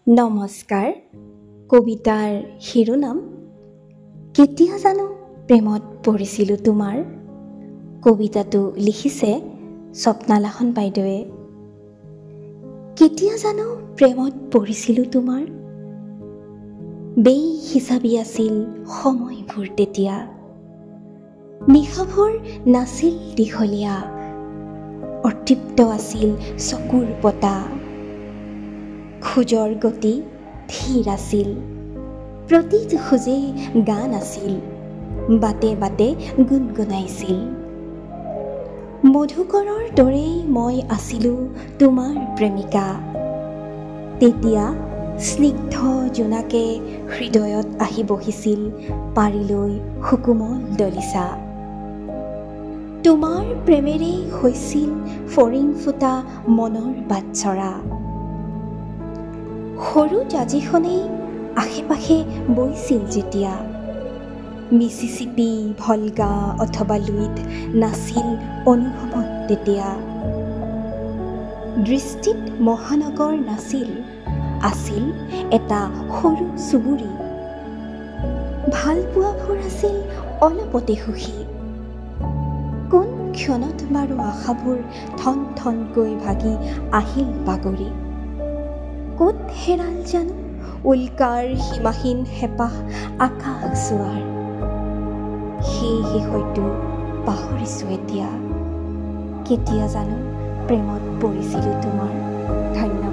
নমস্কাৰ। কবিতাৰ শিৰোনাম কেতিয়া জানো প্ৰেমত পৰিছিলোঁ তোমাৰ। কবিতাটো লিখিছে স্বপ্নালাহন বাইদেৱে। কেতিয়া জানো প্ৰেমত পৰিছিলোঁ তোমাৰ, বেহিচাবী আছিল সময়বোৰ তেতিয়া। নিশাবোৰ নাছিল দীঘলীয়া, অতৃপ্ত আছিল চকুৰ পতা। খোজৰ গতি ধীৰ আছিল, প্ৰতিটো খোজেই গান আছিল, বাটে বাটে গুণগুণাইছিল। মধুকৰৰ দৰেই মই আছিলোঁ তোমাৰ প্ৰেমিকা। তেতিয়া স্নিগ্ধ জোনাকে হৃদয়ত আহি বহিছিল পাৰিলৈ সুকোমল দলিচা। তোমাৰ প্ৰেমেৰেই হৈছিল ফৰিং ফুটা মনৰ বাটচৰা। সৰু জাঁজিখনেই আশে পাশে বৈছিল যেতিয়া, মিচিচিপি, ভলগা অথবা লুইত নাছিল অনুভৱত তেতিয়া। দৃষ্টিত মহানগৰ নাছিল, আছিল এটা সৰু চুবুৰী। ভালপোৱাবোৰ আছিল অলপতে সুখী, কোন ক্ষণত বাৰু আশাবোৰ থন থনকৈ ভাগি আহিল বাগৰি। ক'ত হেৰাল জানো উল্কাৰ সীমাহীন হেঁপাহ আকাশ চোৱাৰ, সেয়েহে হয়তো পাহৰিছোঁ এতিয়া। কেতিয়া জানো প্ৰেমত পৰিছিলোঁ তোমাৰ। ধন্যবাদ।